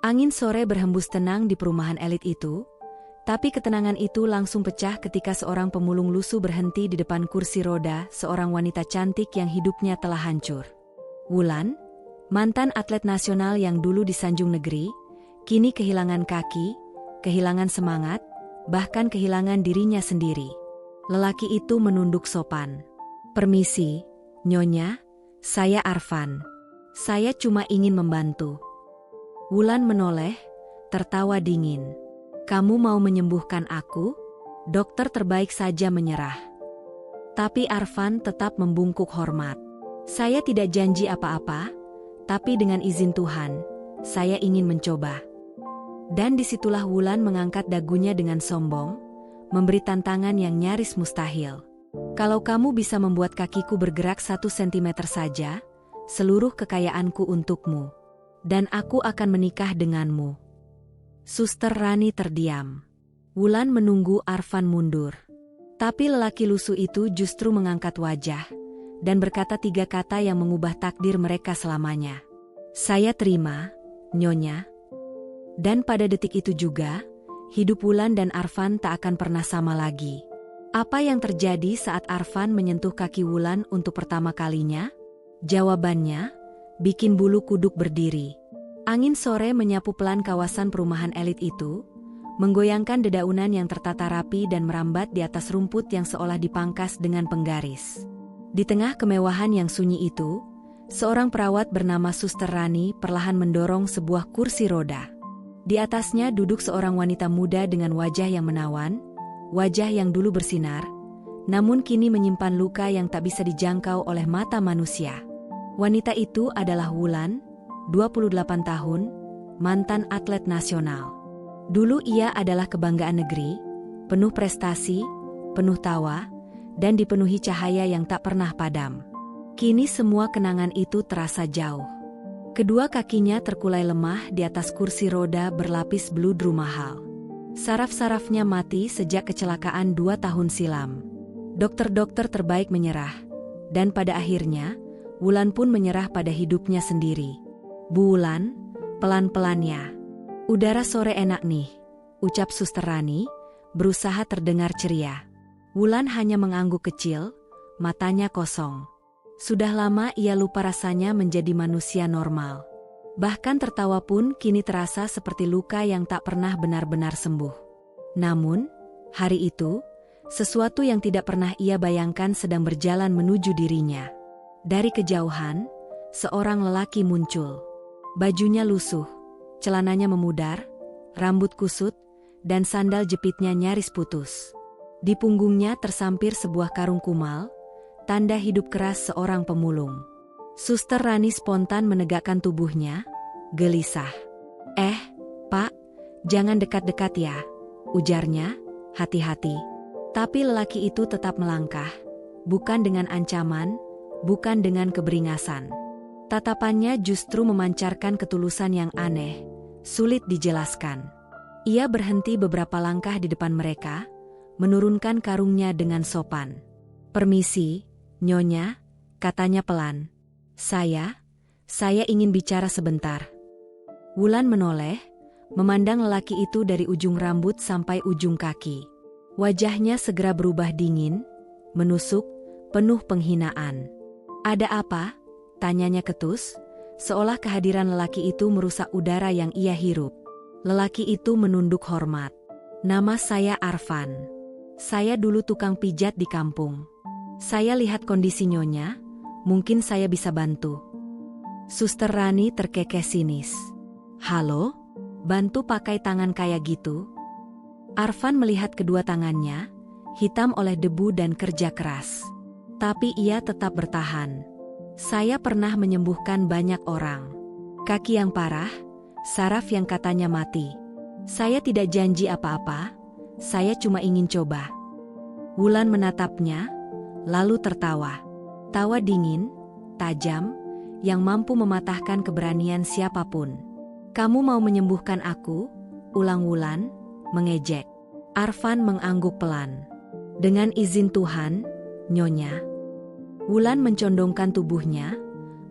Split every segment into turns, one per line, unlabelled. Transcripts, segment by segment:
Angin sore berhembus tenang di perumahan elit itu, tapi ketenangan itu langsung pecah ketika seorang pemulung lusuh berhenti di depan kursi roda seorang wanita cantik yang hidupnya telah hancur. Wulan, mantan atlet nasional yang dulu disanjung negeri, kini kehilangan kaki, kehilangan semangat, bahkan kehilangan dirinya sendiri. Lelaki itu menunduk sopan. "Permisi, Nyonya, saya Arfan. Saya cuma ingin membantu." Wulan menoleh, tertawa dingin. "Kamu mau menyembuhkan aku?" Dokter terbaik saja menyerah. Tapi Arfan tetap membungkuk hormat. "Saya tidak janji apa-apa, tapi dengan izin Tuhan, saya ingin mencoba." Dan disitulah Wulan mengangkat dagunya dengan sombong, memberi tantangan yang nyaris mustahil. "Kalau kamu bisa membuat kakiku bergerak 1 sentimeter saja, seluruh kekayaanku untukmu. Dan aku akan menikah denganmu." Suster Rani terdiam. Wulan menunggu Arfan mundur. Tapi lelaki lusuh itu justru mengangkat wajah dan berkata 3 kata yang mengubah takdir mereka selamanya. "Saya terima, Nyonya." Dan pada detik itu juga, hidup Wulan dan Arfan tak akan pernah sama lagi. Apa yang terjadi saat Arfan menyentuh kaki Wulan untuk pertama kalinya? Jawabannya, bikin bulu kuduk berdiri. Angin sore menyapu pelan kawasan perumahan elit itu, menggoyangkan dedaunan yang tertata rapi dan merambat di atas rumput yang seolah dipangkas dengan penggaris. Di tengah kemewahan yang sunyi itu, seorang perawat bernama Suster Rani perlahan mendorong sebuah kursi roda. Di atasnya duduk seorang wanita muda dengan wajah yang menawan, wajah yang dulu bersinar, namun kini menyimpan luka yang tak bisa dijangkau oleh mata manusia. Wanita itu adalah Wulan, 28 tahun, mantan atlet nasional. Dulu ia adalah kebanggaan negeri, penuh prestasi, penuh tawa, dan dipenuhi cahaya yang tak pernah padam. Kini semua kenangan itu terasa jauh. Kedua kakinya terkulai lemah di atas kursi roda berlapis bludru mahal. Saraf-sarafnya mati sejak kecelakaan 2 tahun silam. Dokter-dokter terbaik menyerah, dan pada akhirnya, Wulan pun menyerah pada hidupnya sendiri. "Bu Wulan, pelan-pelan ya. Udara sore enak nih," ucap Suster Rani, berusaha terdengar ceria. Wulan hanya mengangguk kecil, matanya kosong. Sudah lama ia lupa rasanya menjadi manusia normal. Bahkan tertawa pun kini terasa seperti luka yang tak pernah benar-benar sembuh. Namun, hari itu, sesuatu yang tidak pernah ia bayangkan sedang berjalan menuju dirinya. Dari kejauhan, seorang lelaki muncul. Bajunya lusuh, celananya memudar, rambut kusut, dan sandal jepitnya nyaris putus. Di punggungnya tersampir sebuah karung kumal, tanda hidup keras seorang pemulung. Suster Rani spontan menegakkan tubuhnya, gelisah. Pak, jangan dekat-dekat ya," ujarnya, "hati-hati." Tapi lelaki itu tetap melangkah, bukan dengan ancaman, bukan dengan keberingasan. Tatapannya justru memancarkan ketulusan yang aneh, sulit dijelaskan. Ia berhenti beberapa langkah di depan mereka, menurunkan karungnya dengan sopan. "Permisi, Nyonya," katanya pelan. Saya ingin bicara sebentar." Wulan menoleh, memandang lelaki itu dari ujung rambut sampai ujung kaki. Wajahnya segera berubah dingin, menusuk, penuh penghinaan. "Ada apa?" tanyanya ketus, seolah kehadiran lelaki itu merusak udara yang ia hirup. Lelaki itu menunduk hormat. "Nama saya Arfan. Saya dulu tukang pijat di kampung. Saya lihat kondisi Nyonya, mungkin saya bisa bantu." Suster Rani terkekeh sinis. "Halo? Bantu pakai tangan kayak gitu?" Arfan melihat kedua tangannya, hitam oleh debu dan kerja keras. Tapi ia tetap bertahan. "Saya pernah menyembuhkan banyak orang. Kaki yang parah, saraf yang katanya mati. Saya tidak janji apa-apa, saya cuma ingin coba." Wulan menatapnya, lalu tertawa. Tawa dingin, tajam, yang mampu mematahkan keberanian siapapun. "Kamu mau menyembuhkan aku?" ulang Wulan, mengejek. Arfan mengangguk pelan. "Dengan izin Tuhan, Nyonya." Wulan mencondongkan tubuhnya,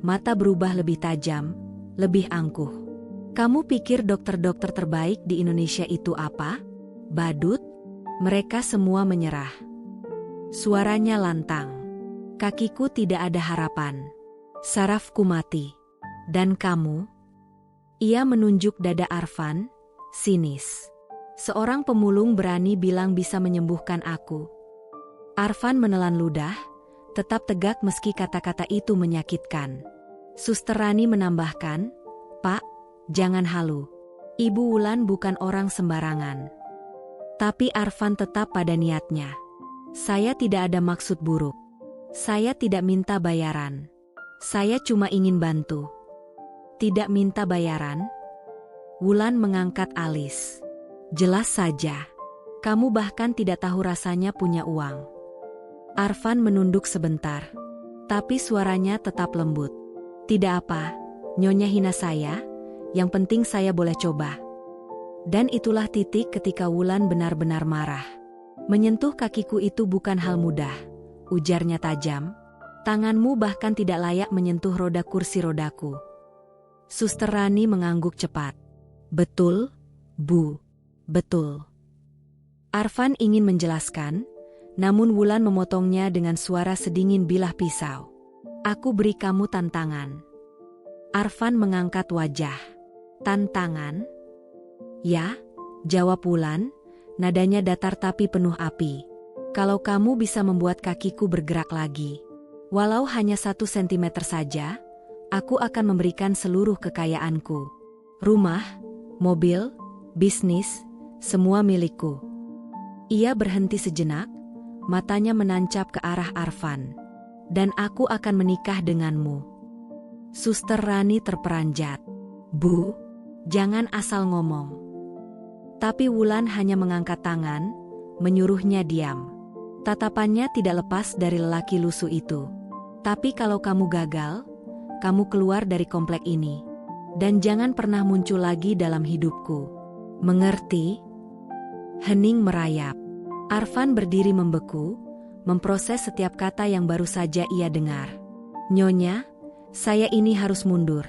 mata berubah lebih tajam, lebih angkuh. Kamu pikir dokter-dokter terbaik di Indonesia itu apa? Badut? Mereka semua menyerah. Suaranya lantang. Kakiku tidak ada harapan. Sarafku mati. Dan kamu? Ia menunjuk dada Arfan, sinis. Seorang pemulung berani bilang bisa menyembuhkan aku. Arfan menelan ludah, tetap tegak meski kata-kata itu menyakitkan. Suster Rani menambahkan, "Pak, jangan halu. Ibu Wulan bukan orang sembarangan." Tapi Arfan tetap pada niatnya. "Saya tidak ada maksud buruk. Saya tidak minta bayaran. Saya cuma ingin bantu." "Tidak minta bayaran?" Wulan mengangkat alis. "Jelas saja. Kamu bahkan tidak tahu rasanya punya uang." Arfan menunduk sebentar. Tapi suaranya tetap lembut. "Tidak apa, Nyonya hina saya, yang penting saya boleh coba." Dan itulah titik ketika Wulan benar-benar marah. "Menyentuh kakiku itu bukan hal mudah," ujarnya tajam. "Tanganmu bahkan tidak layak menyentuh roda kursi rodaku." Suster Rani mengangguk cepat. "Betul, Bu. Betul." Arfan ingin menjelaskan, namun Wulan memotongnya dengan suara sedingin bilah pisau. "Aku beri kamu tantangan." Arfan mengangkat wajah. "Tantangan?" "Ya," jawab Wulan, nadanya datar tapi penuh api. "Kalau kamu bisa membuat kakiku bergerak lagi, walau hanya 1 sentimeter saja, aku akan memberikan seluruh kekayaanku. Rumah, mobil, bisnis, semua milikku." Ia berhenti sejenak, matanya menancap ke arah Arfan. "Dan aku akan menikah denganmu." Suster Rani terperanjat. "Bu, jangan asal ngomong." Tapi Wulan hanya mengangkat tangan, menyuruhnya diam. Tatapannya tidak lepas dari lelaki lusuh itu. "Tapi kalau kamu gagal, kamu keluar dari komplek ini. Dan jangan pernah muncul lagi dalam hidupku. Mengerti?" Hening merayap. Arfan berdiri membeku, memproses setiap kata yang baru saja ia dengar. "Nyonya, saya ini harus mundur.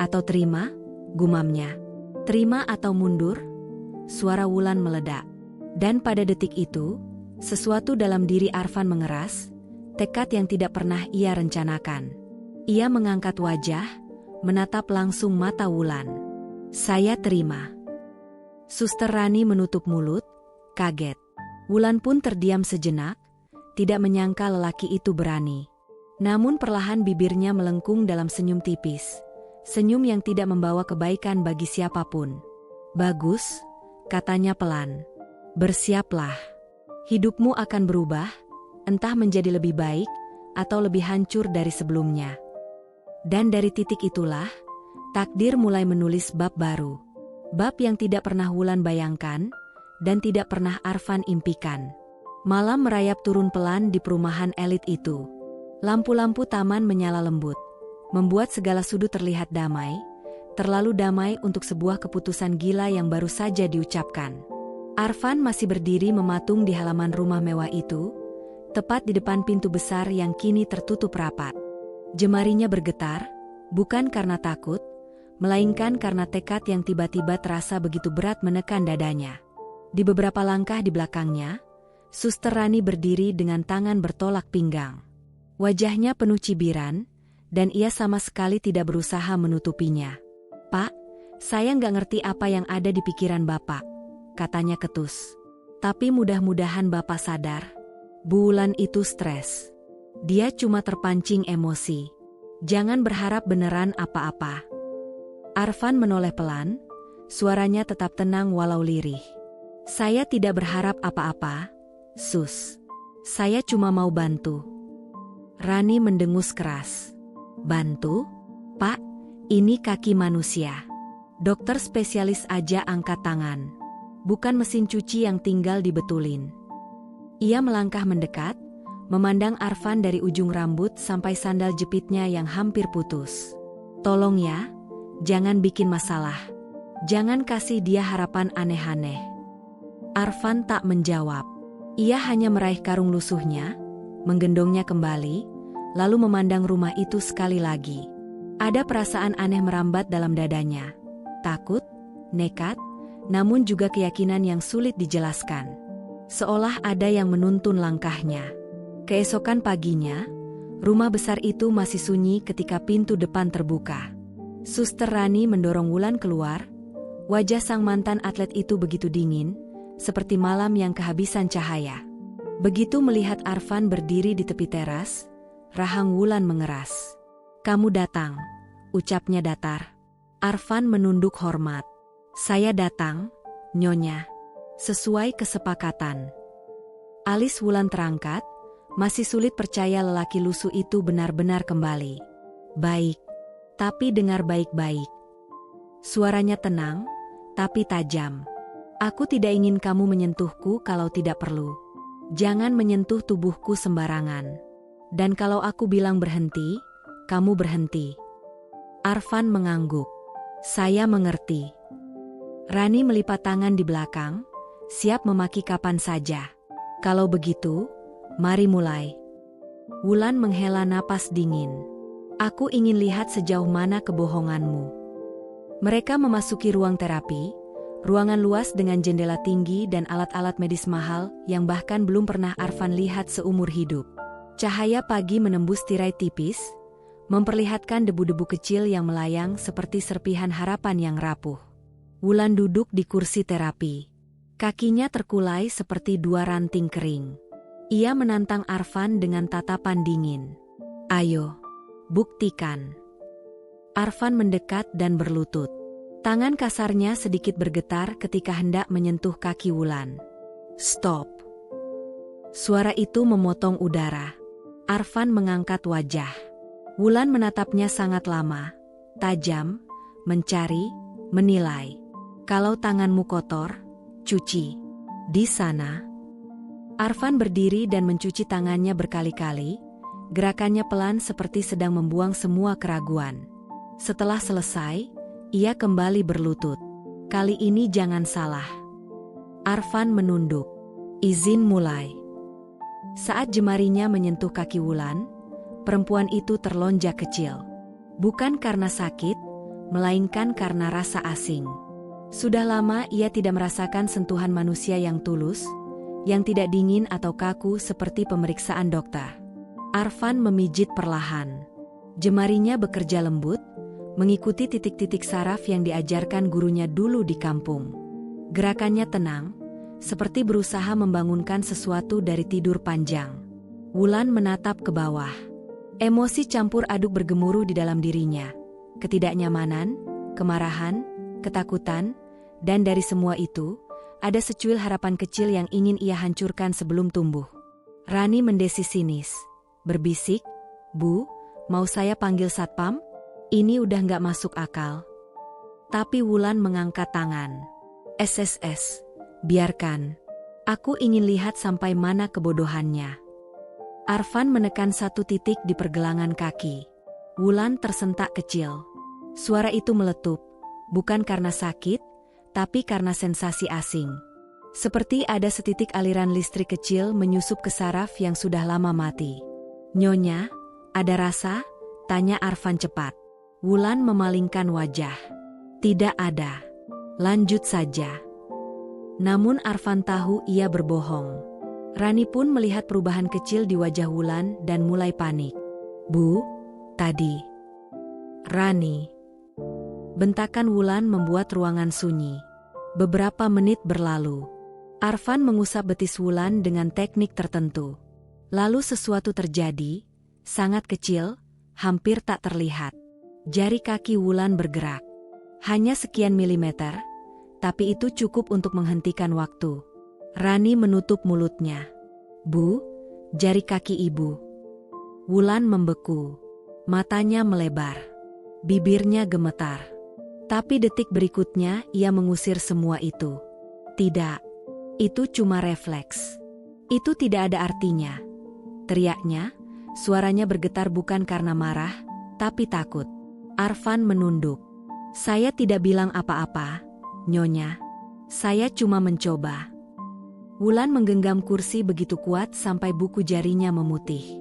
Atau terima?" gumamnya. "Terima atau mundur?" Suara Wulan meledak. Dan pada detik itu, sesuatu dalam diri Arfan mengeras, tekad yang tidak pernah ia rencanakan. Ia mengangkat wajah, menatap langsung mata Wulan. "Saya terima." Suster Rani menutup mulut, kaget. Wulan pun terdiam sejenak, tidak menyangka lelaki itu berani. Namun perlahan bibirnya melengkung dalam senyum tipis. Senyum yang tidak membawa kebaikan bagi siapapun. "Bagus," katanya pelan. "Bersiaplah. Hidupmu akan berubah, entah menjadi lebih baik, atau lebih hancur dari sebelumnya." Dan dari titik itulah, takdir mulai menulis bab baru. Bab yang tidak pernah Wulan bayangkan, dan tidak pernah Arfan impikan. Malam merayap turun pelan di perumahan elit itu. Lampu-lampu taman menyala lembut, membuat segala sudut terlihat damai, terlalu damai untuk sebuah keputusan gila yang baru saja diucapkan. Arfan masih berdiri mematung di halaman rumah mewah itu, tepat di depan pintu besar yang kini tertutup rapat. Jemarinya bergetar, bukan karena takut, melainkan karena tekad yang tiba-tiba terasa begitu berat menekan dadanya. Di beberapa langkah di belakangnya, Suster Rani berdiri dengan tangan bertolak pinggang. Wajahnya penuh cibiran, dan ia sama sekali tidak berusaha menutupinya. "Pak, saya nggak ngerti apa yang ada di pikiran Bapak," katanya ketus. "Tapi mudah-mudahan Bapak sadar, Bu Wulan itu stres. Dia cuma terpancing emosi. Jangan berharap beneran apa-apa." Arfan menoleh pelan, suaranya tetap tenang walau lirih. "Saya tidak berharap apa-apa, Sus. Saya cuma mau bantu." Rani mendengus keras. "Bantu? Pak, ini kaki manusia. Dokter spesialis aja angkat tangan. Bukan mesin cuci yang tinggal dibetulin." Ia melangkah mendekat, memandang Arfan dari ujung rambut sampai sandal jepitnya yang hampir putus. "Tolong ya, jangan bikin masalah. Jangan kasih dia harapan aneh-aneh." Arfan tak menjawab. Ia hanya meraih karung lusuhnya, menggendongnya kembali, lalu memandang rumah itu sekali lagi. Ada perasaan aneh merambat dalam dadanya. takut, nekat, namun juga keyakinan yang sulit dijelaskan. Seolah ada yang menuntun langkahnya. Keesokan paginya, rumah besar itu masih sunyi ketika pintu depan terbuka. Suster Rani mendorong Wulan keluar. Wajah sang mantan atlet itu begitu dingin, seperti malam yang kehabisan cahaya. Begitu melihat Arfan berdiri di tepi teras, rahang Wulan mengeras. "Kamu datang," ucapnya datar. Arfan menunduk hormat. "Saya datang, Nyonya. Sesuai kesepakatan." Alis Wulan terangkat, masih sulit percaya lelaki lusuh itu benar-benar kembali. "Baik, tapi dengar baik-baik." Suaranya tenang, tapi tajam. "Aku tidak ingin kamu menyentuhku kalau tidak perlu. Jangan menyentuh tubuhku sembarangan. Dan kalau aku bilang berhenti, kamu berhenti." Arfan mengangguk. "Saya mengerti." Rani melipat tangan di belakang, siap memaki kapan saja. "Kalau begitu, mari mulai." Wulan menghela napas dingin. "Aku ingin lihat sejauh mana kebohonganmu." Mereka memasuki ruang terapi, ruangan luas dengan jendela tinggi dan alat-alat medis mahal yang bahkan belum pernah Arfan lihat seumur hidup. Cahaya pagi menembus tirai tipis, memperlihatkan debu-debu kecil yang melayang seperti serpihan harapan yang rapuh. Wulan duduk di kursi terapi. Kakinya terkulai seperti dua ranting kering. Ia menantang Arfan dengan tatapan dingin. "Ayo, buktikan." Arfan mendekat dan berlutut. Tangan kasarnya sedikit bergetar ketika hendak menyentuh kaki Wulan. "Stop!" Suara itu memotong udara. Arfan mengangkat wajah. Wulan menatapnya sangat lama, tajam, mencari, menilai. "Kalau tanganmu kotor, cuci. Di sana." Arfan berdiri dan mencuci tangannya berkali-kali, gerakannya pelan seperti sedang membuang semua keraguan. Setelah selesai, ia kembali berlutut. "Kali ini jangan salah." Arfan menunduk. "Izin mulai." Saat jemarinya menyentuh kaki Wulan, perempuan itu terlonjak kecil. Bukan karena sakit, melainkan karena rasa asing. Sudah lama ia tidak merasakan sentuhan manusia yang tulus, yang tidak dingin atau kaku seperti pemeriksaan dokter. Arfan memijit perlahan. Jemarinya bekerja lembut, mengikuti titik-titik saraf yang diajarkan gurunya dulu di kampung. Gerakannya tenang, seperti berusaha membangunkan sesuatu dari tidur panjang. Wulan menatap ke bawah. Emosi campur aduk bergemuruh di dalam dirinya. Ketidaknyamanan, kemarahan, ketakutan, dan dari semua itu, ada secuil harapan kecil yang ingin ia hancurkan sebelum tumbuh. Rani mendesis sinis, berbisik, "Bu, mau saya panggil satpam? Ini udah nggak masuk akal." Tapi Wulan mengangkat tangan. "SSS, biarkan. Aku ingin lihat sampai mana kebodohannya." Arfan menekan satu titik di pergelangan kaki. Wulan tersentak kecil. Suara itu meletup, bukan karena sakit, tapi karena sensasi asing. Seperti ada setitik aliran listrik kecil menyusup ke saraf yang sudah lama mati. "Nyonya, ada rasa?" tanya Arfan cepat. Wulan memalingkan wajah. "Tidak ada. Lanjut saja." Namun Arfan tahu ia berbohong. Rani pun melihat perubahan kecil di wajah Wulan dan mulai panik. "Bu, tadi." "Rani." Bentakan Wulan membuat ruangan sunyi. Beberapa menit berlalu. Arfan mengusap betis Wulan dengan teknik tertentu. Lalu sesuatu terjadi, sangat kecil, hampir tak terlihat. Jari kaki Wulan bergerak. Hanya sekian milimeter, tapi itu cukup untuk menghentikan waktu. Rani menutup mulutnya. "Bu, jari kaki ibu." Wulan membeku. Matanya melebar. Bibirnya gemetar. Tapi detik berikutnya ia mengusir semua itu. "Tidak, itu cuma refleks. Itu tidak ada artinya." Teriaknya, suaranya bergetar bukan karena marah, tapi takut. Arfan menunduk. "Saya tidak bilang apa-apa, Nyonya. Saya cuma mencoba." Wulan menggenggam kursi begitu kuat sampai buku jarinya memutih.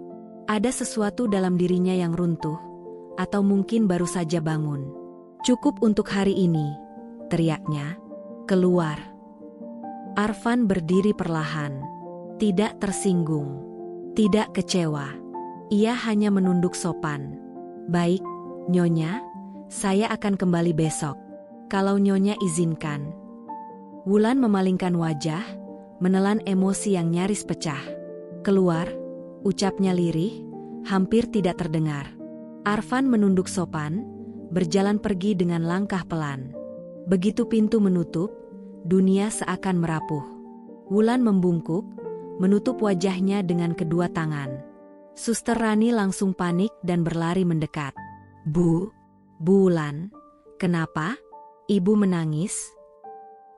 Ada sesuatu dalam dirinya yang runtuh, atau mungkin baru saja bangun. "Cukup untuk hari ini, teriaknya. Keluar. Arfan berdiri perlahan. Tidak tersinggung. Tidak kecewa. Ia hanya menunduk sopan. Baik, Nyonya, saya akan kembali besok. Kalau Nyonya izinkan. Wulan memalingkan wajah, menelan emosi yang nyaris pecah. Keluar, ucapnya lirih, hampir tidak terdengar. Arfan menunduk sopan, berjalan pergi dengan langkah pelan. Begitu pintu menutup, dunia seakan merapuh. Wulan membungkuk, menutup wajahnya dengan kedua tangan. Suster Rani langsung panik dan berlari mendekat. Bu Wulan, kenapa? Ibu menangis?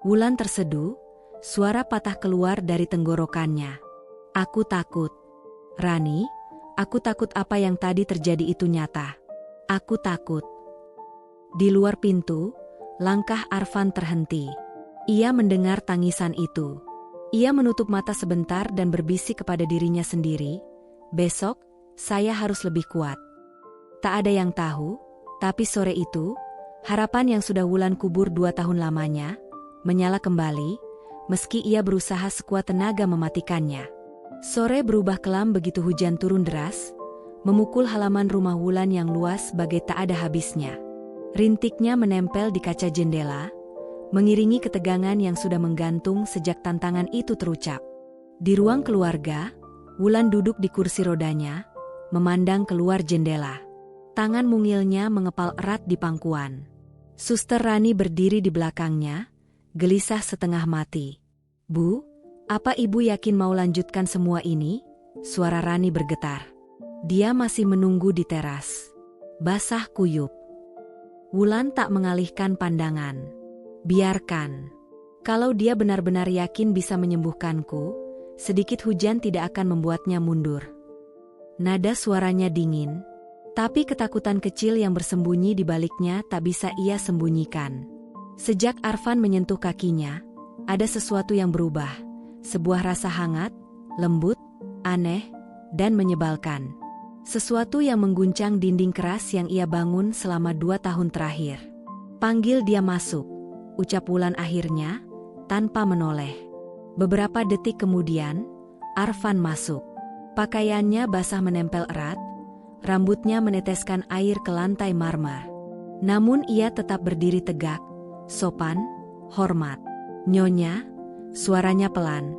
Wulan terseduh, suara patah keluar dari tenggorokannya. Aku takut. Rani, aku takut apa yang tadi terjadi itu nyata. Aku takut. Di luar pintu, langkah Arfan terhenti. Ia mendengar tangisan itu. Ia menutup mata sebentar dan berbisik kepada dirinya sendiri, besok, saya harus lebih kuat. Tak ada yang tahu, tapi sore itu, harapan yang sudah Wulan kubur 2 tahun lamanya, menyala kembali, meski ia berusaha sekuat tenaga mematikannya. Sore berubah kelam begitu hujan turun deras, memukul halaman rumah Wulan yang luas bagai tak ada habisnya. Rintiknya menempel di kaca jendela, mengiringi ketegangan yang sudah menggantung sejak tantangan itu terucap. Di ruang keluarga, Wulan duduk di kursi rodanya, memandang keluar jendela. Tangan mungilnya mengepal erat di pangkuan. Suster Rani berdiri di belakangnya, gelisah setengah mati. Bu, apa ibu yakin mau lanjutkan semua ini? Suara Rani bergetar. Dia masih menunggu di teras. Basah kuyup. Wulan tak mengalihkan pandangan. Biarkan. Kalau dia benar-benar yakin bisa menyembuhkanku, sedikit hujan tidak akan membuatnya mundur. Nada suaranya dingin, tapi ketakutan kecil yang bersembunyi di baliknya tak bisa ia sembunyikan. Sejak Arfan menyentuh kakinya, ada sesuatu yang berubah. Sebuah rasa hangat, lembut, aneh, dan menyebalkan. Sesuatu yang mengguncang dinding keras yang ia bangun selama 2 tahun terakhir. Panggil dia masuk, ucap Wulan akhirnya, tanpa menoleh. Beberapa detik kemudian, Arfan masuk. Pakaiannya basah menempel erat, rambutnya meneteskan air ke lantai marmer. Namun ia tetap berdiri tegak, sopan, hormat. Nyonya, suaranya pelan.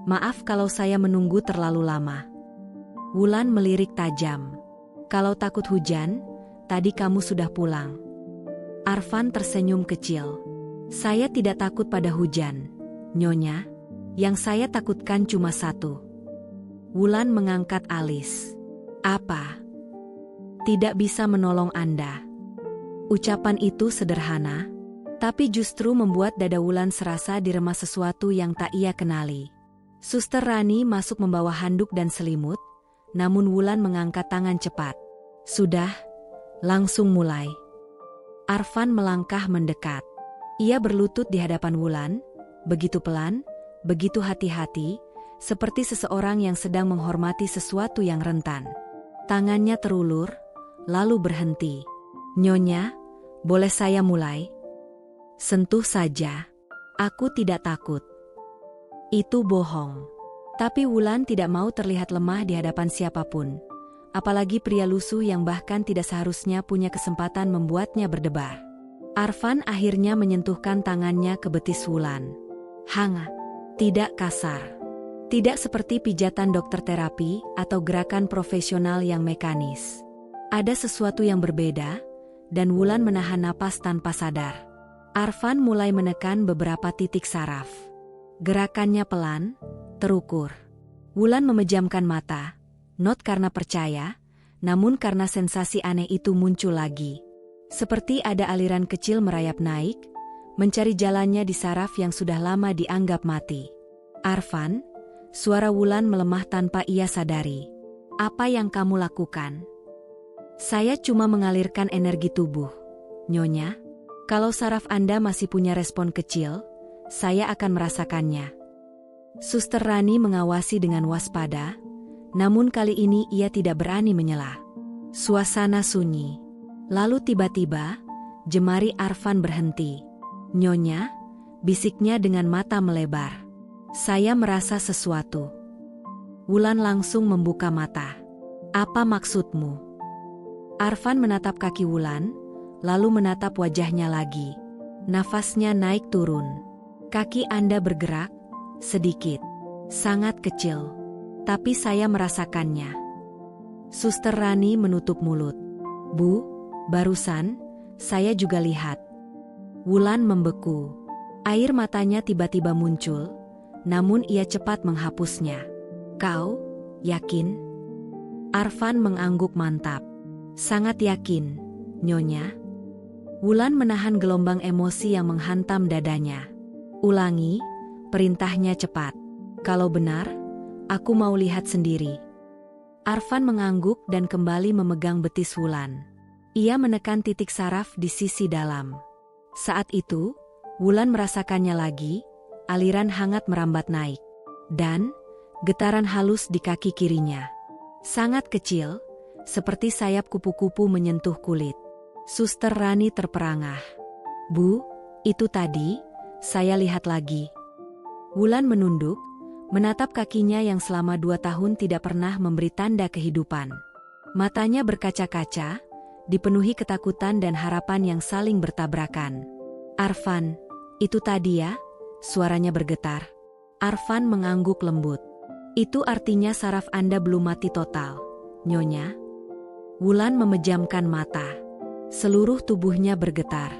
Maaf kalau saya menunggu terlalu lama. Wulan melirik tajam. Kalau takut hujan, tadi kamu sudah pulang. Arfan tersenyum kecil. Saya tidak takut pada hujan, Nyonya. Yang saya takutkan cuma satu. Wulan mengangkat alis. Apa? Tidak bisa menolong Anda. Ucapan itu sederhana, tapi justru membuat dada Wulan serasa diremas sesuatu yang tak ia kenali. Suster Rani masuk membawa handuk dan selimut, namun Wulan mengangkat tangan cepat. Sudah, langsung mulai. Arfan melangkah mendekat. Ia berlutut di hadapan Wulan, begitu pelan, begitu hati-hati, seperti seseorang yang sedang menghormati sesuatu yang rentan. Tangannya terulur, lalu berhenti. Nyonya, boleh saya mulai? Sentuh saja. Aku tidak takut. Itu bohong. Tapi Wulan tidak mau terlihat lemah di hadapan siapapun. Apalagi pria lusuh yang bahkan tidak seharusnya punya kesempatan membuatnya berdebar. Arfan akhirnya menyentuhkan tangannya ke betis Wulan. Hangat, tidak kasar. Tidak seperti pijatan dokter terapi atau gerakan profesional yang mekanis. Ada sesuatu yang berbeda, dan Wulan menahan napas tanpa sadar. Arfan mulai menekan beberapa titik saraf. Gerakannya pelan, terukur. Wulan memejamkan mata, not karena percaya, namun karena sensasi aneh itu muncul lagi. Seperti ada aliran kecil merayap naik, mencari jalannya di saraf yang sudah lama dianggap mati. Arfan, suara Wulan melemah tanpa ia sadari. Apa yang kamu lakukan? Saya cuma mengalirkan energi tubuh, Nyonya. Kalau saraf Anda masih punya respon kecil, saya akan merasakannya. Suster Rani mengawasi dengan waspada, namun kali ini ia tidak berani menyela. Suasana sunyi. Lalu tiba-tiba, jemari Arfan berhenti. Nyonya, bisiknya dengan mata melebar. Saya merasa sesuatu. Wulan langsung membuka mata. Apa maksudmu? Arfan menatap kaki Wulan, lalu menatap wajahnya lagi. Nafasnya naik turun. Kaki Anda bergerak, sedikit. Sangat kecil. Tapi saya merasakannya. Suster Rani menutup mulut. Bu, barusan, saya juga lihat. Wulan membeku. Air matanya tiba-tiba muncul, namun ia cepat menghapusnya. Kau, yakin? Arfan mengangguk mantap. Sangat yakin, Nyonya. Wulan menahan gelombang emosi yang menghantam dadanya. Ulangi, perintahnya cepat. Kalau benar, aku mau lihat sendiri. Arfan mengangguk dan kembali memegang betis Wulan. Ia menekan titik saraf di sisi dalam. Saat itu, Wulan merasakannya lagi, aliran hangat merambat naik. Dan getaran halus di kaki kirinya. Sangat kecil, seperti sayap kupu-kupu menyentuh kulit. Suster Rani terperangah. Bu, itu tadi, saya lihat lagi. Wulan menunduk, menatap kakinya yang selama 2 tahun tidak pernah memberi tanda kehidupan. Matanya berkaca-kaca, dipenuhi ketakutan dan harapan yang saling bertabrakan. Arfan, itu tadi ya? Suaranya bergetar. Arfan mengangguk lembut. Itu artinya saraf Anda belum mati total, Nyonya. Wulan memejamkan mata. Seluruh tubuhnya bergetar.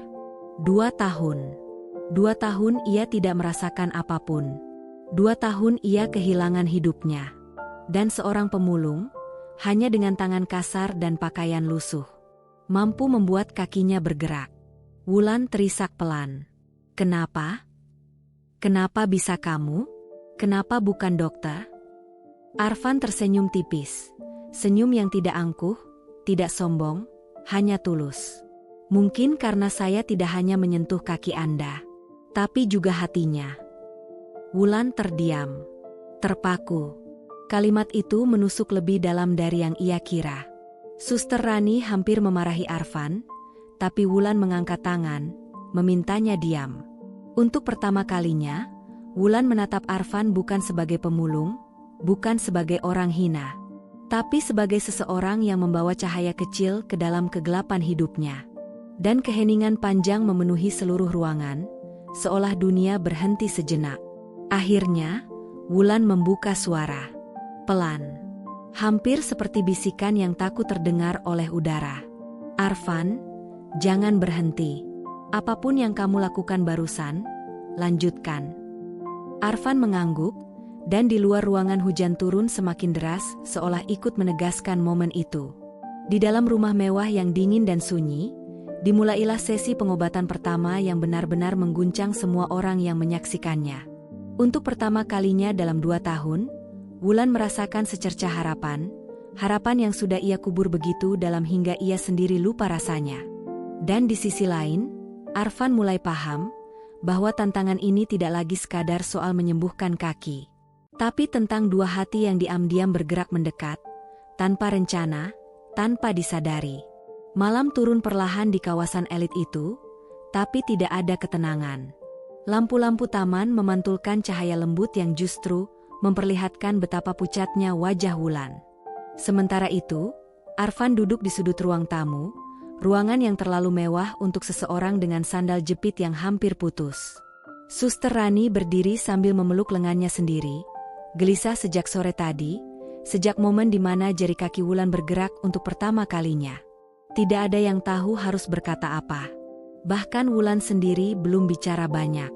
2 tahun. 2 tahun ia tidak merasakan apapun. 2 tahun ia kehilangan hidupnya. Dan seorang pemulung, hanya dengan tangan kasar dan pakaian lusuh, mampu membuat kakinya bergerak. Wulan terisak pelan. Kenapa? Kenapa bisa kamu? Kenapa bukan dokter? Arfan tersenyum tipis. Senyum yang tidak angkuh, tidak sombong, hanya tulus. Mungkin karena saya tidak hanya menyentuh kaki Anda, tapi juga hatinya. Wulan terdiam. Terpaku. Kalimat itu menusuk lebih dalam dari yang ia kira. Suster Rani hampir memarahi Arfan, tapi Wulan mengangkat tangan, memintanya diam. Untuk pertama kalinya, Wulan menatap Arfan bukan sebagai pemulung, bukan sebagai orang hina, tapi sebagai seseorang yang membawa cahaya kecil ke dalam kegelapan hidupnya. Dan keheningan panjang memenuhi seluruh ruangan, seolah dunia berhenti sejenak. Akhirnya, Wulan membuka suara. Pelan. Hampir seperti bisikan yang takut terdengar oleh udara. Arfan, jangan berhenti. Apapun yang kamu lakukan barusan, lanjutkan. Arfan mengangguk, dan di luar ruangan hujan turun semakin deras, seolah ikut menegaskan momen itu. Di dalam rumah mewah yang dingin dan sunyi, dimulailah sesi pengobatan pertama yang benar-benar mengguncang semua orang yang menyaksikannya. Untuk pertama kalinya dalam 2 tahun, Wulan merasakan secercah harapan, harapan yang sudah ia kubur begitu dalam hingga ia sendiri lupa rasanya. Dan di sisi lain, Arfan mulai paham bahwa tantangan ini tidak lagi sekadar soal menyembuhkan kaki, tapi tentang 2 hati yang diam-diam bergerak mendekat, tanpa rencana, tanpa disadari. Malam turun perlahan di kawasan elit itu, tapi tidak ada ketenangan. Lampu-lampu taman memantulkan cahaya lembut yang justru memperlihatkan betapa pucatnya wajah Wulan. Sementara itu, Arfan duduk di sudut ruang tamu, ruangan yang terlalu mewah untuk seseorang dengan sandal jepit yang hampir putus. Suster Rani berdiri sambil memeluk lengannya sendiri, gelisah sejak sore tadi, sejak momen di mana jari kaki Wulan bergerak untuk pertama kalinya. Tidak ada yang tahu harus berkata apa. Bahkan Wulan sendiri belum bicara banyak.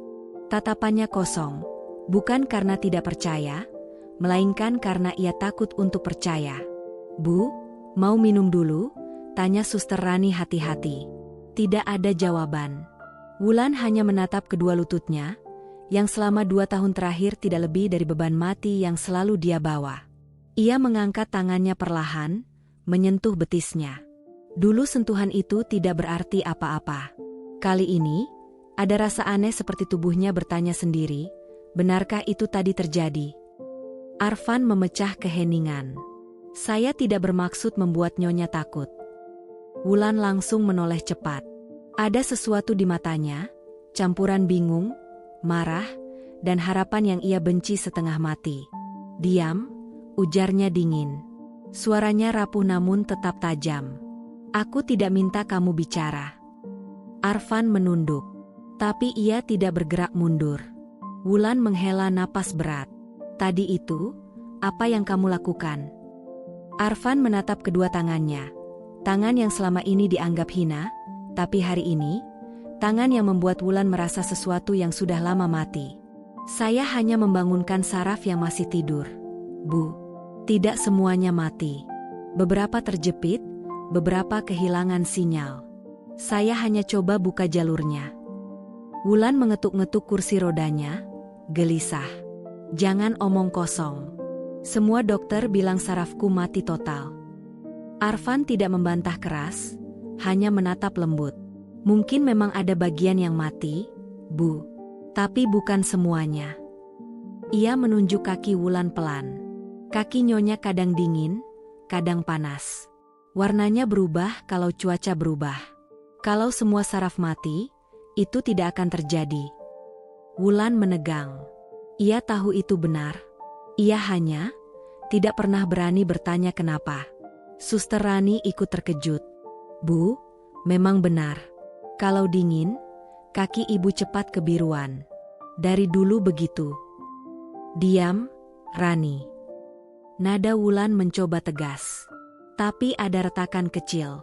Tatapannya kosong, bukan karena tidak percaya, melainkan karena ia takut untuk percaya. Bu, mau minum dulu? Tanya Suster Rani hati-hati. Tidak ada jawaban. Wulan hanya menatap kedua lututnya, yang selama 2 tahun terakhir tidak lebih dari beban mati yang selalu dia bawa. Ia mengangkat tangannya perlahan, menyentuh betisnya. Dulu sentuhan itu tidak berarti apa-apa. Kali ini, ada rasa aneh seperti tubuhnya bertanya sendiri, benarkah itu tadi terjadi? Arfan memecah keheningan. Saya tidak bermaksud membuat Nyonya takut. Wulan langsung menoleh cepat. Ada sesuatu di matanya, campuran bingung, marah, dan harapan yang ia benci setengah mati. "Diam," ujarnya dingin. Suaranya rapuh namun tetap tajam. "Aku tidak minta kamu bicara." Arfan menunduk, tapi ia tidak bergerak mundur. Wulan menghela napas berat. "Tadi itu, apa yang kamu lakukan?" Arfan menatap kedua tangannya. Tangan yang selama ini dianggap hina, tapi hari ini, tangan yang membuat Wulan merasa sesuatu yang sudah lama mati. "Saya hanya membangunkan saraf yang masih tidur, Bu. Tidak semuanya mati. Beberapa terjepit, beberapa kehilangan sinyal. Saya hanya coba buka jalurnya." Wulan mengetuk-ngetuk kursi rodanya, gelisah. "Jangan omong kosong. Semua dokter bilang sarafku mati total." Arfan tidak membantah keras, hanya menatap lembut. "Mungkin memang ada bagian yang mati, Bu. Tapi bukan semuanya." Ia menunjuk kaki Wulan pelan. Kaki nyonya kadang dingin, kadang panas. Warnanya berubah kalau cuaca berubah. Kalau semua saraf mati, itu tidak akan terjadi. Wulan menegang. Ia tahu itu benar. Ia hanya tidak pernah berani bertanya kenapa. Suster Rani ikut terkejut. "Bu, memang benar. Kalau dingin, kaki ibu cepat kebiruan. Dari dulu begitu." "Diam, Rani." Nada Wulan mencoba tegas. Tapi ada retakan kecil.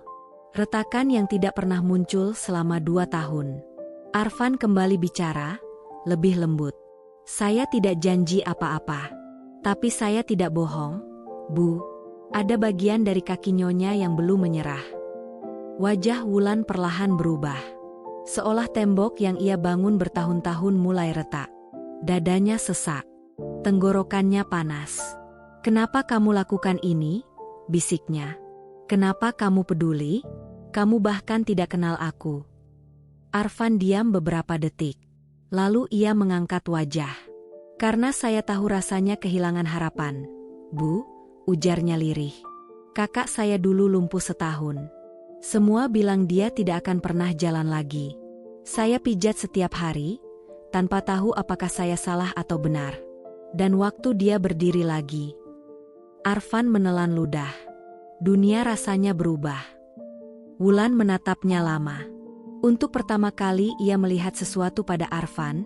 Retakan yang tidak pernah muncul selama 2 tahun. Arfan kembali bicara, lebih lembut. "Saya tidak janji apa-apa. Tapi saya tidak bohong, Bu. Ada bagian dari kaki nyonya yang belum menyerah." Wajah Wulan perlahan berubah. Seolah tembok yang ia bangun bertahun-tahun mulai retak. Dadanya sesak. Tenggorokannya panas. "Kenapa kamu lakukan ini?" bisiknya. "Kenapa kamu peduli? Kamu bahkan tidak kenal aku." Arfan diam beberapa detik. Lalu ia mengangkat wajah. "Karena saya tahu rasanya kehilangan harapan, Bu," ujarnya lirih. "Kakak saya dulu lumpuh setahun. Semua bilang dia tidak akan pernah jalan lagi. Saya pijat setiap hari, tanpa tahu apakah saya salah atau benar. Dan waktu dia berdiri lagi." Arfan menelan ludah. Dunia rasanya berubah. Wulan menatapnya lama. Untuk pertama kali ia melihat sesuatu pada Arfan,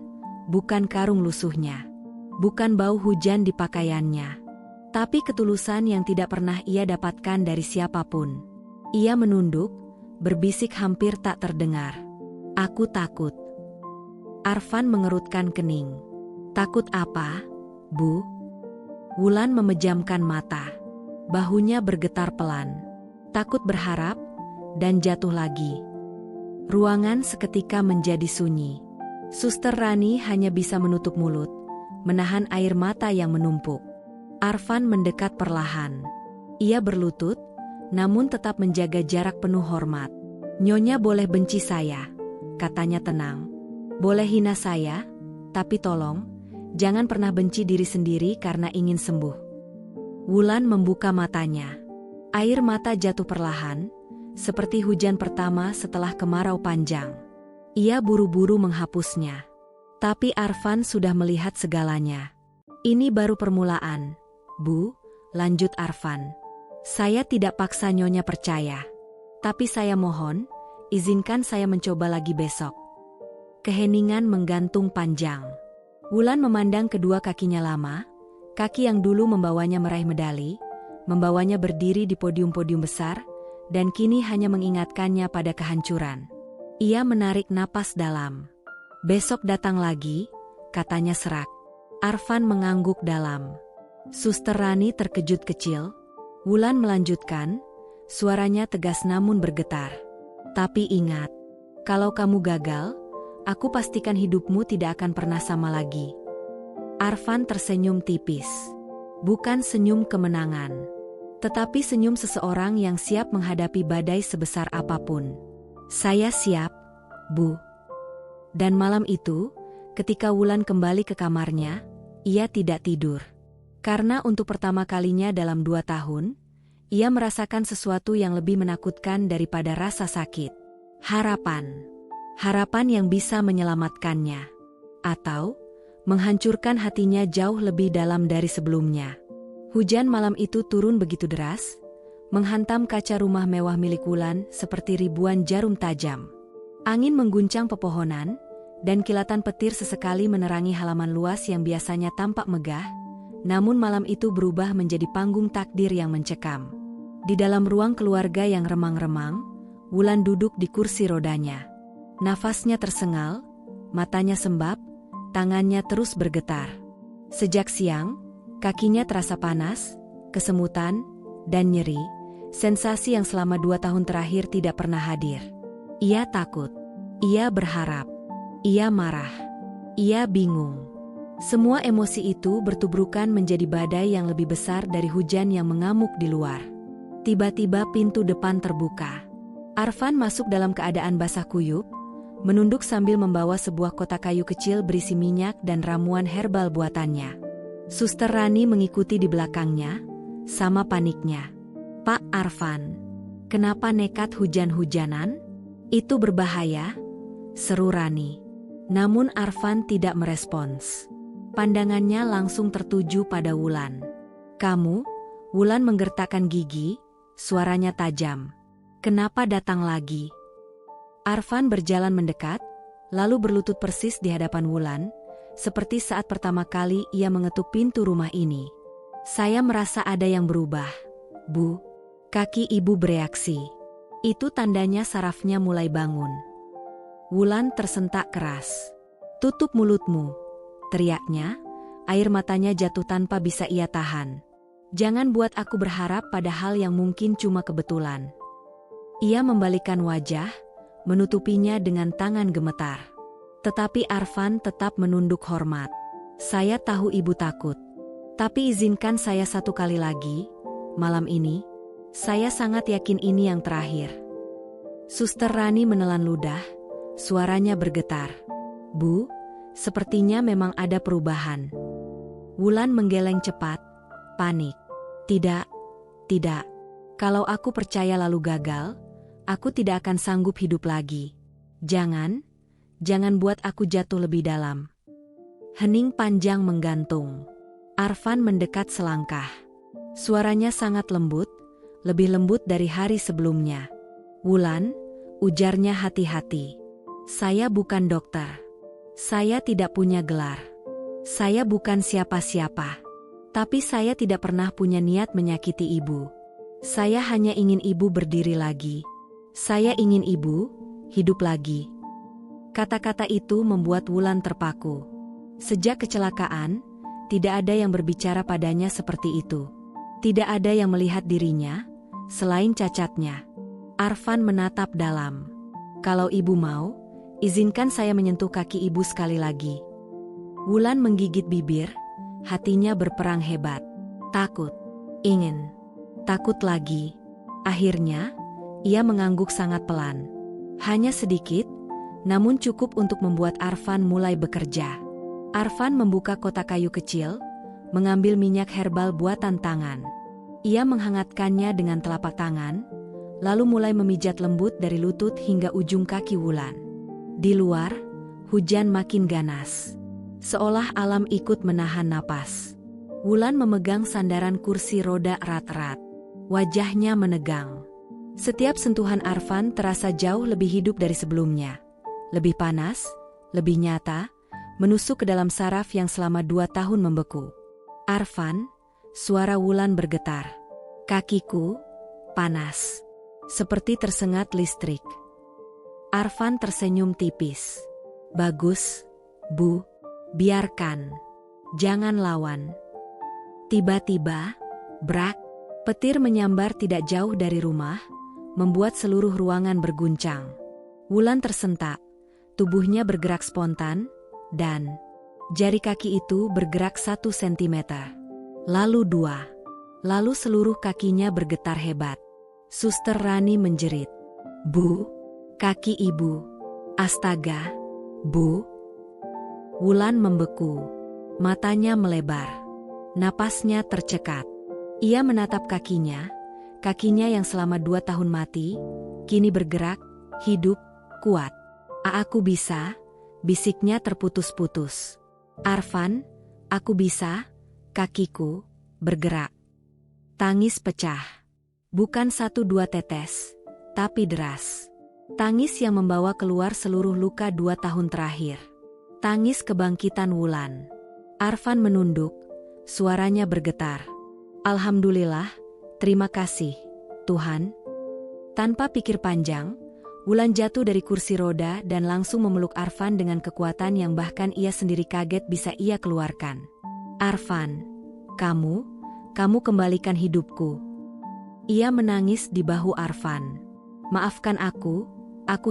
bukan karung lusuhnya, bukan bau hujan di pakaiannya, tapi ketulusan yang tidak pernah ia dapatkan dari siapapun. Ia menunduk, berbisik hampir tak terdengar. "Aku takut." Arfan mengerutkan kening. "Takut apa, Bu?" Wulan memejamkan mata. Bahunya bergetar pelan. Takut berharap, dan jatuh lagi. Ruangan seketika menjadi sunyi. Suster Rani hanya bisa menutup mulut, menahan air mata yang menumpuk. Arfan mendekat perlahan. Ia berlutut, namun tetap menjaga jarak penuh hormat. "Nyonya boleh benci saya," katanya tenang. "Boleh hina saya, tapi tolong, jangan pernah benci diri sendiri karena ingin sembuh." Wulan membuka matanya. Air mata jatuh perlahan, seperti hujan pertama setelah kemarau panjang. Ia buru-buru menghapusnya. Tapi Arfan sudah melihat segalanya. "Ini baru permulaan, Bu," lanjut Arfan. "Saya tidak paksa nyonya percaya. Tapi saya mohon, izinkan saya mencoba lagi besok." Keheningan menggantung panjang. Wulan memandang kedua kakinya lama, kaki yang dulu membawanya meraih medali, membawanya berdiri di podium-podium besar, dan kini hanya mengingatkannya pada kehancuran. Ia menarik napas dalam. "Besok datang lagi," katanya serak. Arfan mengangguk dalam. Suster Rani terkejut kecil. Wulan melanjutkan, suaranya tegas namun bergetar. "Tapi ingat, kalau kamu gagal, aku pastikan hidupmu tidak akan pernah sama lagi." Arfan tersenyum tipis. Bukan senyum kemenangan, tetapi senyum seseorang yang siap menghadapi badai sebesar apapun. "Saya siap, Bu." Dan malam itu, ketika Wulan kembali ke kamarnya, ia tidak tidur. Karena untuk pertama kalinya dalam 2 tahun, ia merasakan sesuatu yang lebih menakutkan daripada rasa sakit. Harapan. harapan yang bisa menyelamatkannya, atau menghancurkan hatinya jauh lebih dalam dari sebelumnya. Hujan malam itu turun begitu deras, menghantam kaca rumah mewah milik Wulan seperti ribuan jarum tajam. Angin mengguncang pepohonan, dan kilatan petir sesekali menerangi halaman luas yang biasanya tampak megah, namun malam itu berubah menjadi panggung takdir yang mencekam. Di dalam ruang keluarga yang remang-remang, Wulan duduk di kursi rodanya. Nafasnya tersengal, matanya sembab, tangannya terus bergetar. Sejak siang, kakinya terasa panas, kesemutan, dan nyeri, sensasi yang selama 2 tahun terakhir tidak pernah hadir. Ia takut, ia berharap, ia marah, ia bingung. Semua emosi itu bertubrukan menjadi badai yang lebih besar dari hujan yang mengamuk di luar. Tiba-tiba pintu depan terbuka. Arfan masuk dalam keadaan basah kuyup, menunduk sambil membawa sebuah kotak kayu kecil berisi minyak dan ramuan herbal buatannya. Suster Rani mengikuti di belakangnya, sama paniknya. "Pak Arfan, kenapa nekat hujan-hujanan? Itu berbahaya," seru Rani. Namun Arfan tidak merespons. Pandangannya langsung tertuju pada Wulan. "Kamu?" Wulan menggertakkan gigi, suaranya tajam. "Kenapa datang lagi?" Arfan berjalan mendekat, lalu berlutut persis di hadapan Wulan, seperti saat pertama kali ia mengetuk pintu rumah ini. "Saya merasa ada yang berubah, Bu." Kaki ibu bereaksi. Itu tandanya sarafnya mulai bangun. Wulan tersentak keras. "Tutup mulutmu," teriaknya, air matanya jatuh tanpa bisa ia tahan. "Jangan buat aku berharap pada hal yang mungkin cuma kebetulan." Ia membalikkan wajah, menutupinya dengan tangan gemetar. Tetapi Arfan tetap menunduk hormat. "Saya tahu ibu takut. Tapi izinkan saya satu kali lagi, malam ini. Saya sangat yakin ini yang terakhir." Suster Rani menelan ludah, suaranya bergetar. "Bu, sepertinya memang ada perubahan." Wulan menggeleng cepat, panik. Tidak. Kalau aku percaya lalu gagal, aku tidak akan sanggup hidup lagi. Jangan buat aku jatuh lebih dalam." Hening panjang menggantung. Arfan mendekat selangkah. Suaranya sangat lembut, lebih lembut dari hari sebelumnya. "Wulan," ujarnya hati-hati. "Saya bukan dokter. Saya tidak punya gelar. Saya bukan siapa-siapa. Tapi saya tidak pernah punya niat menyakiti ibu. Saya hanya ingin ibu berdiri lagi. Saya ingin ibu hidup lagi." Kata-kata itu membuat Wulan terpaku. Sejak kecelakaan, tidak ada yang berbicara padanya seperti itu. Tidak ada yang melihat dirinya, selain cacatnya. Arfan menatap dalam. "Kalau ibu mau, izinkan saya menyentuh kaki ibu sekali lagi." Wulan menggigit bibir, hatinya berperang hebat. Takut, ingin, takut lagi. Akhirnya, ia mengangguk sangat pelan. Hanya sedikit, namun cukup untuk membuat Arfan mulai bekerja. Arfan membuka kotak kayu kecil, mengambil minyak herbal buatan tangan. Ia menghangatkannya dengan telapak tangan, lalu mulai memijat lembut dari lutut hingga ujung kaki Wulan. Di luar, hujan makin ganas. Seolah alam ikut menahan napas. Wulan memegang sandaran kursi roda erat-erat. Wajahnya menegang. Setiap sentuhan Arfan terasa jauh lebih hidup dari sebelumnya. Lebih panas, lebih nyata, menusuk ke dalam saraf yang selama 2 tahun membeku. "Arfan," suara Wulan bergetar. "Kakiku panas, seperti tersengat listrik." Arfan tersenyum tipis. "Bagus, Bu. Biarkan. Jangan lawan." Tiba-tiba, brak, petir menyambar tidak jauh dari rumah, membuat seluruh ruangan berguncang. Wulan tersentak, tubuhnya bergerak spontan, dan jari kaki itu bergerak 1 sentimeter. Lalu 2. Lalu seluruh kakinya bergetar hebat. Suster Rani menjerit. "Bu, kaki ibu. Astaga, Bu." Wulan membeku. Matanya melebar. Napasnya tercekat. Ia menatap kakinya yang selama 2 tahun mati, kini bergerak, hidup, kuat. Aku bisa, bisiknya terputus-putus. Arfan, aku bisa, kakiku bergerak. Tangis pecah. Bukan 1-2 tetes, tapi deras. Tangis yang membawa keluar seluruh luka 2 tahun terakhir. Tangis kebangkitan Wulan. Arfan menunduk, suaranya bergetar. Alhamdulillah, terima kasih, Tuhan. Tanpa pikir panjang, Wulan jatuh dari kursi roda dan langsung memeluk Arfan dengan kekuatan yang bahkan ia sendiri kaget bisa ia keluarkan. Arfan, kamu kembalikan hidupku. Ia menangis di bahu Arfan. Maafkan aku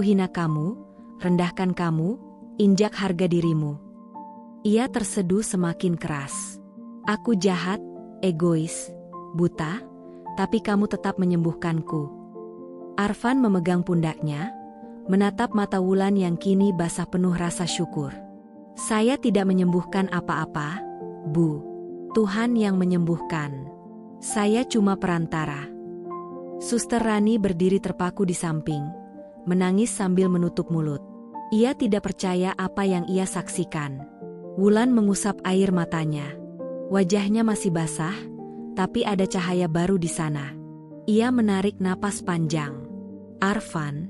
hina kamu, rendahkan kamu, injak harga dirimu. Ia terseduh semakin keras. Aku jahat, egois, buta, tapi kamu tetap menyembuhkanku. Arfan memegang pundaknya, menatap mata Wulan yang kini basah penuh rasa syukur. Saya tidak menyembuhkan apa-apa, Bu. Tuhan yang menyembuhkan. Saya cuma perantara. Suster Rani berdiri terpaku di samping, menangis sambil menutup mulut. Ia tidak percaya apa yang ia saksikan. Wulan mengusap air matanya. Wajahnya masih basah, tapi ada cahaya baru di sana. Ia menarik napas panjang. Arfan.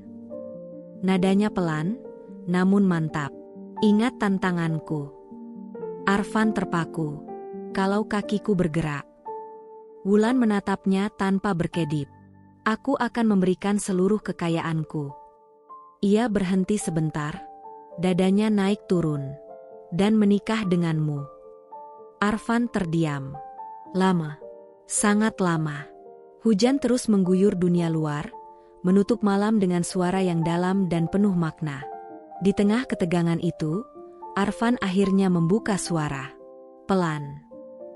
Nadanya pelan, namun mantap. Ingat tantanganku. Arfan terpaku. Kalau kakiku bergerak. Wulan menatapnya tanpa berkedip. Aku akan memberikan seluruh kekayaanku. Ia berhenti sebentar. Dadanya naik turun. Dan menikah denganmu. Arfan terdiam. Lama. Sangat lama. Hujan terus mengguyur dunia luar, menutup malam dengan suara yang dalam dan penuh makna. Di tengah ketegangan itu, Arfan akhirnya membuka suara. Pelan,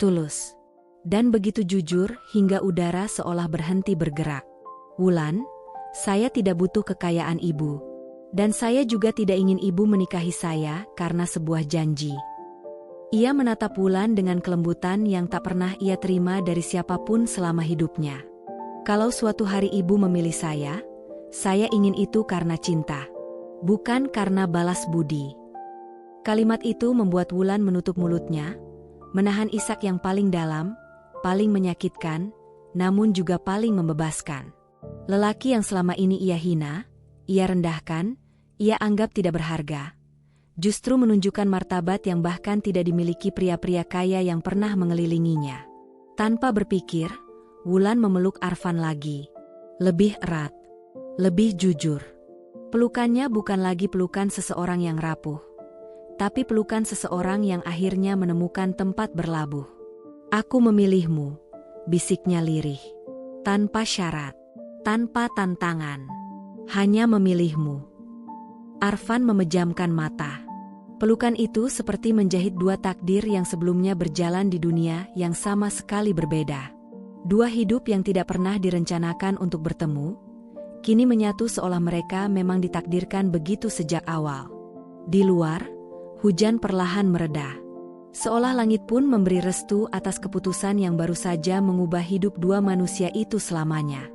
tulus, dan begitu jujur hingga udara seolah berhenti bergerak. Wulan, saya tidak butuh kekayaan ibu. Dan saya juga tidak ingin ibu menikahi saya karena sebuah janji. Ia menatap Wulan dengan kelembutan yang tak pernah ia terima dari siapapun selama hidupnya. Kalau suatu hari ibu memilih saya ingin itu karena cinta, bukan karena balas budi. Kalimat itu membuat Wulan menutup mulutnya, menahan isak yang paling dalam, paling menyakitkan, namun juga paling membebaskan. Lelaki yang selama ini ia hina, ia rendahkan, ia anggap tidak berharga, justru menunjukkan martabat yang bahkan tidak dimiliki pria-pria kaya yang pernah mengelilinginya. Tanpa berpikir, Wulan memeluk Arfan lagi. Lebih erat. Lebih jujur. Pelukannya bukan lagi pelukan seseorang yang rapuh, tapi pelukan seseorang yang akhirnya menemukan tempat berlabuh. Aku memilihmu, bisiknya lirih. Tanpa syarat. Tanpa tantangan. Hanya memilihmu. Arfan memejamkan mata. Pelukan itu seperti menjahit 2 takdir yang sebelumnya berjalan di dunia yang sama sekali berbeda. 2 hidup yang tidak pernah direncanakan untuk bertemu, kini menyatu seolah mereka memang ditakdirkan begitu sejak awal. Di luar, hujan perlahan mereda. Seolah langit pun memberi restu atas keputusan yang baru saja mengubah hidup 2 manusia itu selamanya.